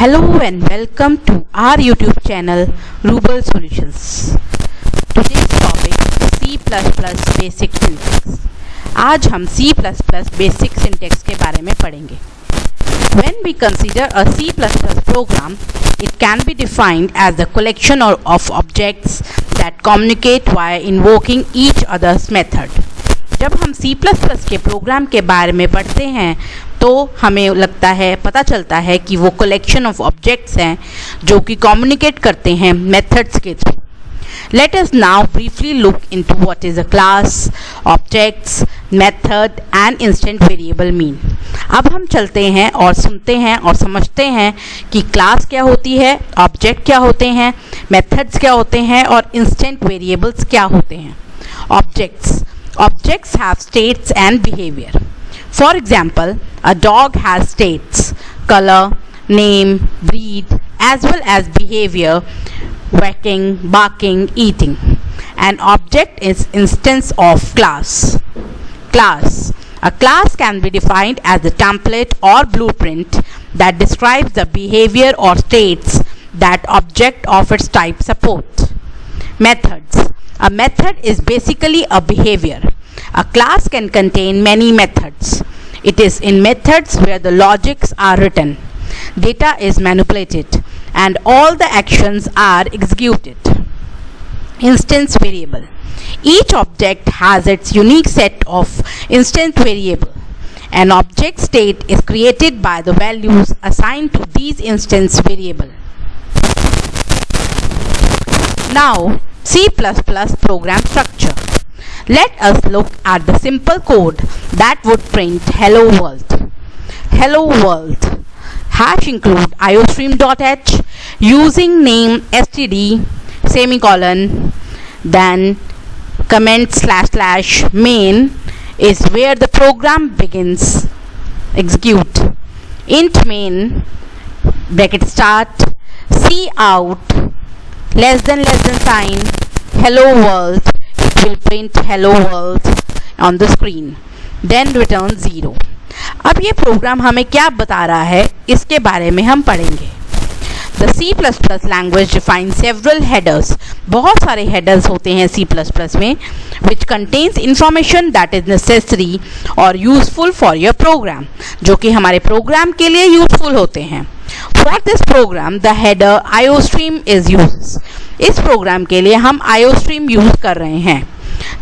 Hello and welcome to our YouTube channel rubalsolutions. Today's topic C++ basic syntax. आज हम C++ basic syntax के बारे में पढ़ेंगे. When we consider a C++ program, it can be defined as the collection of objects that communicate via invoking each other's method. जब हम C++ के programme के बारे में पढ़ते हैं तो हमें पता चलता है कि वो कलेक्शन ऑफ ऑब्जेक्ट्स हैं जो कि कम्युनिकेट करते हैं मेथड्स के through. Let us now briefly look into what is a class, objects, method and instant variable mean. अब हम चलते हैं और सुनते हैं और समझते हैं कि क्लास क्या होती है, ऑब्जेक्ट क्या होते हैं, मेथड्स क्या होते हैं और इंस्टेंट वेरिएबल्स क्या होते हैं. Objects have states and behavior. For example, a dog has states, color, name, breed, as well as behavior, whacking, barking, eating. An object is instance of class. A class can be defined as a template or blueprint that describes the behavior or states that object of its type support. Methods. A method is basically a behavior. A class can contain many methods. It is in methods where the logics are written, data is manipulated, and all the actions are executed. Instance variable. Each object has its unique set of instance variable. An object state is created by the values assigned to these instance variable. Now, C++ program structure. Let us look at the simple code that would print hello world. Hello world. Hash include iostream.h using name std semicolon, then comment / main is where the program begins. Execute. Int main bracket start C out less than sign hello world. It will print hello world on the screen. Then return 0. अब ये programme हमें क्या बता रहा है इसके बारे में हम पढ़ेंगे. The C++ language defines several headers. बहुत सारे headers होते हैं C++ में which contains information that is necessary or useful for your program, जो कि हमारे प्रोग्राम के लिए यूजफुल होते हैं. For this program, the header iostream is used. इस प्रोग्राम के लिए हम iostream यूज कर रहे हैं.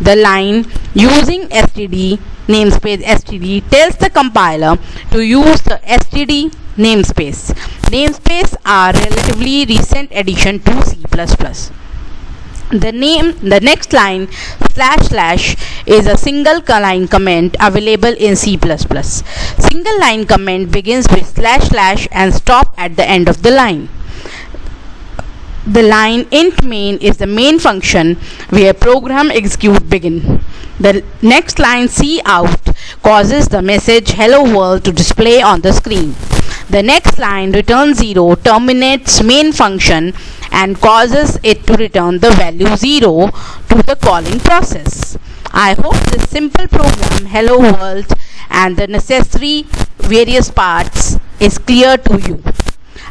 The line using std namespace std tells the compiler to use the std namespace. Namespace are relatively recent addition to C++. The next line / is a single line comment available in C++. Single line comment begins with / and stop at the end of the line. The line int main is the main function where program execute begin. The next line C out causes the message hello world to display on the screen. The next line return 0 terminates main function and causes it to return the value 0 to the calling process. I hope this simple program hello world and the necessary various parts is clear to you.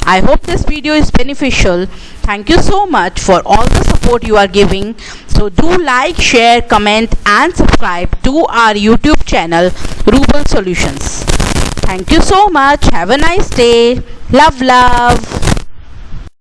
I hope this video is beneficial. Thank you so much for all the support you are giving. So do like, share, comment and subscribe to our YouTube channel Rubal Solutions. Thank you so much. Have a nice day. Love.